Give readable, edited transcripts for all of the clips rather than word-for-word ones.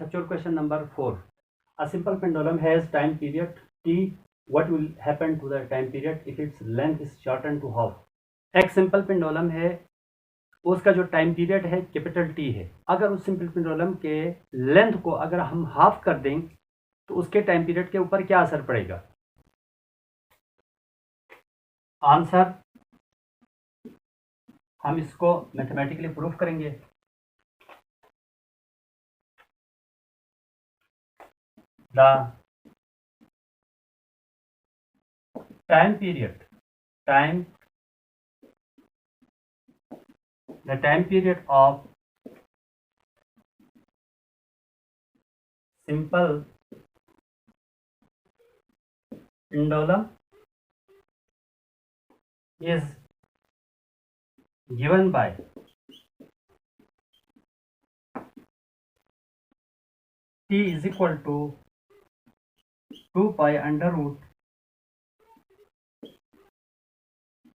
Actual question number 4. A simple pendulum has time period t. What will happen to the time period if its length is shortened to half? एक simple pendulum है, उसका जो time period है capital T है। अगर उस simple pendulum के length को अगर हम हाफ कर दें तो उसके टाइम पीरियड के ऊपर क्या असर पड़ेगा? आंसर हम इसको मैथमेटिकली प्रूफ करेंगे। The time period of simple pendulum is given by t is equal to 2 pi under root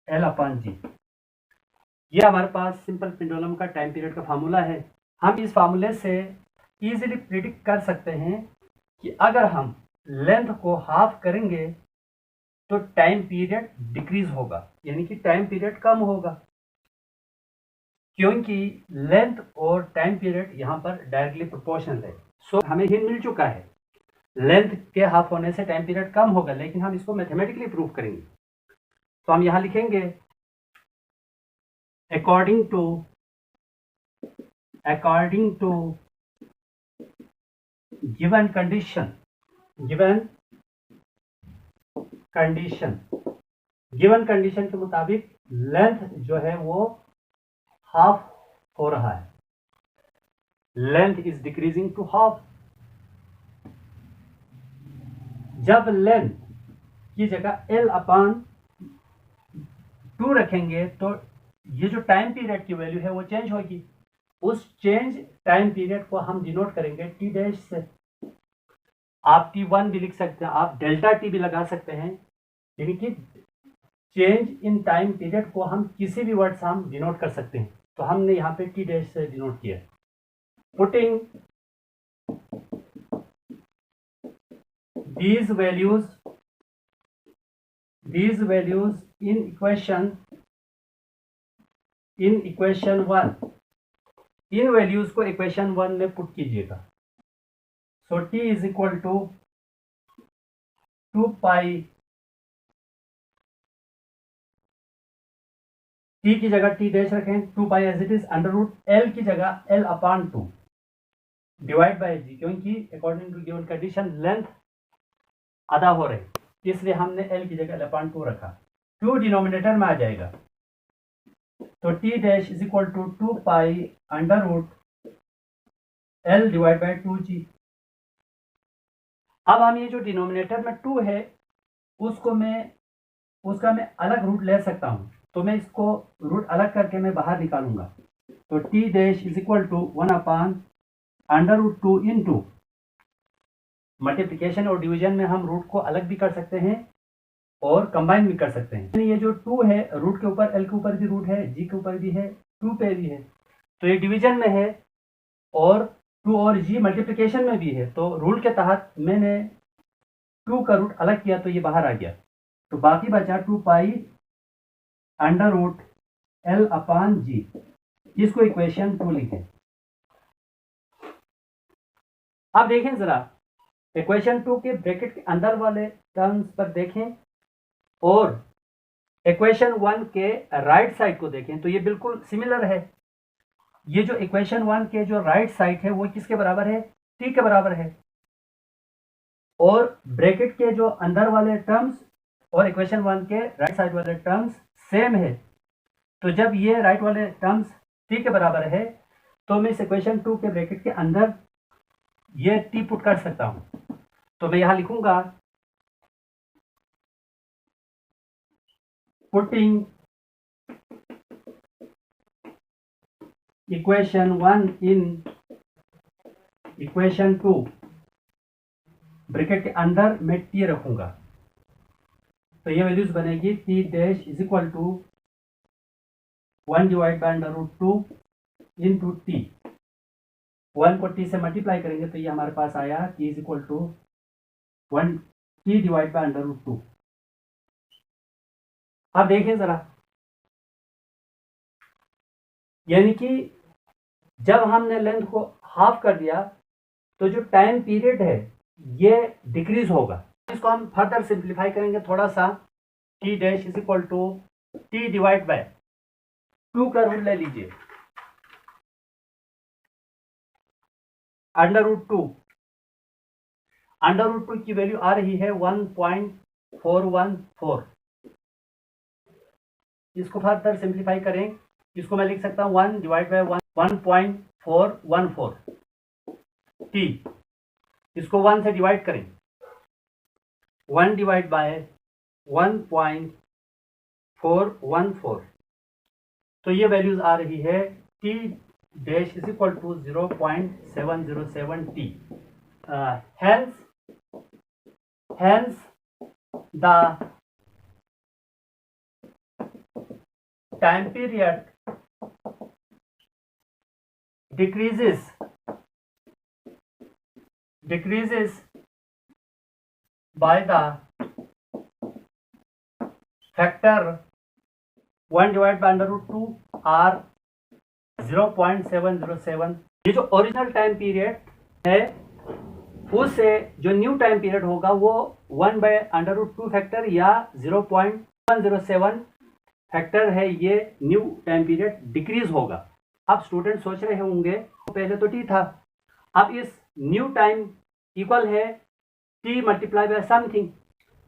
L upon G। ये हमारे पास सिंपल पेंडुलम का टाइम पीरियड का फार्मूला है। हम इस फार्मूले से इजीली प्रिडिक्ट कर सकते हैं कि अगर हम लेंथ को हाफ करेंगे तो टाइम पीरियड डिक्रीज होगा, यानी कि टाइम पीरियड कम होगा, क्योंकि लेंथ और टाइम पीरियड यहाँ पर डायरेक्टली प्रोपोर्शनल है। सो हमें हिंट मिल चुका है, लेंथ के हाफ होने से टाइम पीरियड कम होगा, लेकिन हम इसको मैथमेटिकली प्रूव करेंगे। तो हम यहाँ लिखेंगे according to given condition के मुताबिक लेंथ जो है वो हाफ हो रहा है, length is decreasing to half. जब लेंथ की जगह L अपॉन 2 रखेंगे तो ये जो टाइम पीरियड की वैल्यू है वो चेंज होगी। उस चेंज टाइम पीरियड को हम डिनोट करेंगे टी डैश से। आप T1 भी लिख सकते हैं, आप डेल्टा टी भी लगा सकते हैं, यानी कि चेंज इन टाइम पीरियड को हम किसी भी वर्ड से हम डिनोट कर सकते हैं। तो हमने यहाँ पे टी डैश से डिनोट किया। Putting these values in equation 1, इन वैल्यूज को इक्वेशन 1 में पुट कीजिएगा। So t is equal to 2 pi, t की जगह t डैश रखें, 2 pi as it is under root L की जगह L upon 2 divide by G, क्योंकि according to given condition length आधा हो रही, इसलिए हमने L की जगह L अपॉन 2 रखा। 2 डिनोमिनेटर में आ जाएगा, तो t dash is equal to 2 pi under root L divide by 2G। अब हम ये जो डिनोमिनेटर में 2 है उसका मैं अलग रूट ले सकता हूं, तो मैं इसको रूट अलग करके मैं बाहर निकालूंगा। तो t dash is equal to 1 upon under root 2 into multiplication और डिवीजन में हम रूट को अलग भी कर सकते हैं और कंबाइन भी कर सकते हैं। ये जो 2 है रूट के ऊपर, L के ऊपर भी रूट है, G के ऊपर भी है, 2 पे भी है, तो ये डिवीजन में है, और 2 और G मल्टीप्लिकेशन में भी है। तो रूल के तहत मैंने 2 का रूट अलग किया तो ये बाहर आ गया, तो बाकी बचा 2 pi under root L upon G। इसको इक्वेशन 2 लिखें। अब देखें जरा इक्वेशन 2 के ब्रैकेट के अंदर वाले टर्म्स पर देखें और इक्वेशन 1 के राइट साइड को देखें, तो ये बिल्कुल सिमिलर है। ये जो इक्वेशन 1 के जो राइट साइड है वो किसके बराबर है? t के बराबर है। और ब्रैकेट के जो अंदर वाले टर्म्स और इक्वेशन 1 के राइट साइड वाले टर्म्स सेम है। तो जब ये राइट वाले टर्म्स t के बराबर है तो मैं इस इक्वेशन 2 के ब्रैकेट के अंदर ये t पुट कर सकता हूं। तो मैं यहां लिखूंगा putting equation 1 in equation 2, bracket के अंदर मैं t रखूंगा, तो ये वैल्यूज बनेगी t dash is equal to 1 divide by under root 2 into t। 1 को t से मल्टीप्लाई करेंगे तो ये हमारे पास आया t is equal to 1 t divide by √2। अब देखिए जरा, यानी कि जब हमने लेंथ को हाफ कर दिया तो जो टाइम पीरियड है ये डिक्रीज होगा। इसको हम फर्दर सिंप्लीफाई करेंगे थोड़ा सा। t dash is equal to t divide by 2 का रूल ले लीजिए, √2। √2 की वैल्यू आ रही है 1.414। इसको फर्दर सिंप्लीफाई करें, इसको मैं लिख सकता हूं 1 डिवाइड बाय 1.414 t। इसको 1 से डिवाइड करें, 1 डिवाइड बाय 1.414, तो ये वैल्यूज आ रही है t dash is equal to 0.707 t। hence the time period decreases by the factor 1 divided by √2 or 0.707। ये जो ओरिजिनल टाइम पीरियड है उससे जो न्यू टाइम पीरियड होगा वो 1 बाय √2 फैक्टर या 0.107 फैक्टर है, ये न्यू टाइम पीरियड डिक्रीज होगा। अब स्टूडेंट सोच रहे होंगे पहले तो t था, अब इस न्यू टाइम इक्वल है t मल्टीप्लाई बाय समथिंग।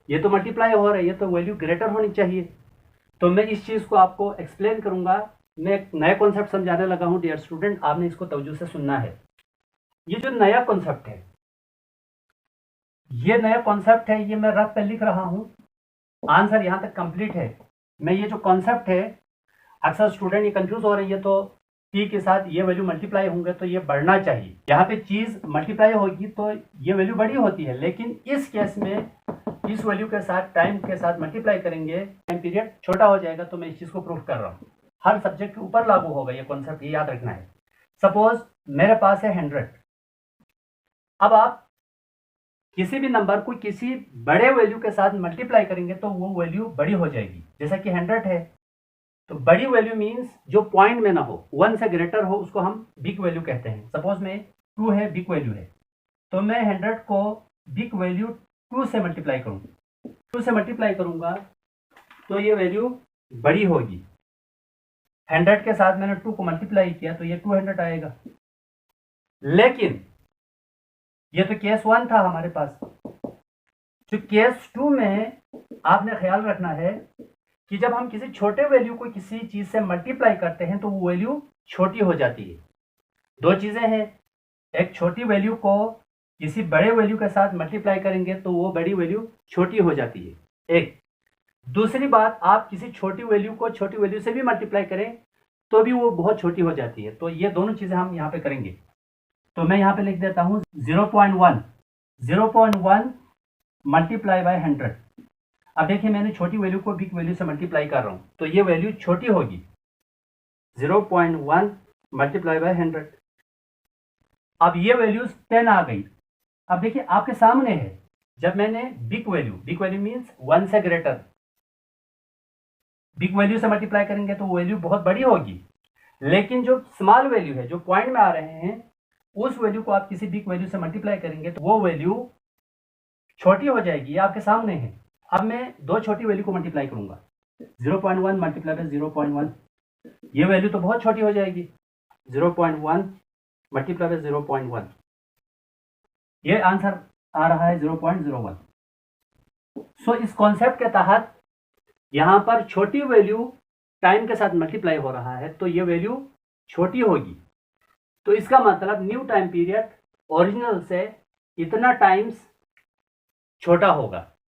ये तो मल्टीप्लाई हो रहा है, ये तो वैल्यू ग्रेटर होनी चाहिए। तो मैं इस चीज़ को आपको एक्सप्लेन करूंगा। मैं एक नया कॉन्सेप्ट समझाने लगा हूं डियर स्टूडेंट, आपने इसको तवज्जो से सुनना है। ये जो नया कॉन्सेप्ट है, ये मैं रफ पे लिख रहा हूं, आंसर यहां तक कंप्लीट है। मैं ये जो कॉन्सेप्ट है, अक्सर स्टूडेंट ये कंफ्यूज हो रही है, तो t के साथ ये वैल्यू मल्टीप्लाई होंगे तो ये बढ़ना चाहिए। यहाँ पे चीज मल्टीप्लाई होगी तो ये वैल्यू बड़ी होती है, लेकिन इस केस में इस वैल्यू के साथ टाइम के साथ मल्टीप्लाई करेंगे, टाइम पीरियड छोटा हो जाएगा। तो मैं इस चीज को प्रूफ कर रहा हूँ, हर सब्जेक्ट के ऊपर लागू होगा ये कॉन्सेप्ट, ये याद रखना है। सपोज मेरे पास है 100। अब आप किसी भी नंबर को किसी बड़े वैल्यू के साथ मल्टीप्लाई करेंगे तो वो वैल्यू बड़ी हो जाएगी। जैसा कि 100 है तो बड़ी वैल्यू मीन्स जो पॉइंट में ना हो, 1 से ग्रेटर हो, उसको हम बिग वैल्यू कहते हैं। सपोज में 2 है, बिग वैल्यू है, तो मैं 100 को बिग वैल्यू 2 से मल्टीप्लाई करूंगा, 2 से मल्टीप्लाई करूंगा तो ये वैल्यू बड़ी होगी। 100 के साथ मैंने 2 को मल्टीप्लाई किया तो ये 200 आएगा। लेकिन ये तो केस 1 था हमारे पास। जो केस 2 में आपने ख्याल रखना है कि जब हम किसी छोटे वैल्यू को किसी चीज से मल्टीप्लाई करते हैं तो वो वैल्यू छोटी हो जाती है। दो चीजें हैं, एक छोटी वैल्यू को किसी बड़े वैल्यू के साथ मल्टीप्लाई करेंगे तो वो बड़ी वैल्यू छोटी हो जाती है, एक। दूसरी बात, आप किसी छोटी वैल्यू को छोटी वैल्यू से भी मल्टीप्लाई करें तो भी वो बहुत छोटी हो जाती है। तो ये दोनों चीजें हम यहाँ पे करेंगे। तो मैं यहाँ पे लिख देता हूँ 0.1 मल्टीप्लाई बाय 100। अब देखिए मैंने छोटी वैल्यू को बिग वैल्यू से मल्टीप्लाई कर रहा हूँ तो ये वैल्यू छोटी होगी, 0.1 मल्टीप्लाई बाय 100। अब ये वैल्यूज 10 आ गई। अब देखिए आपके सामने है, जब मैंने बिग वैल्यू मीन्स 1 से ग्रेटर, बिग वैल्यू से मल्टीप्लाई करेंगे तो वैल्यू बहुत बड़ी होगी। लेकिन जो स्मॉल वैल्यू है, जो पॉइंट में आ रहे हैं, उस वैल्यू को आप किसी बिग वैल्यू से मल्टीप्लाई करेंगे तो वो वैल्यू छोटी हो जाएगी। ये आपके सामने है। अब मैं दो छोटी वैल्यू को मल्टीप्लाई करूंगा, 0.1 मल्टीप्लाई बाय 0.1, ये वैल्यू तो बहुत छोटी हो जाएगी। 0.1 मल्टीप्लाई बाय 0.1, ये आंसर आ रहा है 0.01। सो इस कॉन्सेप्ट के तहत यहां पर छोटी वैल्यू टाइम के साथ मल्टीप्लाई हो रहा है तो ये वैल्यू छोटी होगी। तो इसका मतलब न्यू टाइम पीरियड ओरिजिनल से इतना टाइम्स छोटा होगा।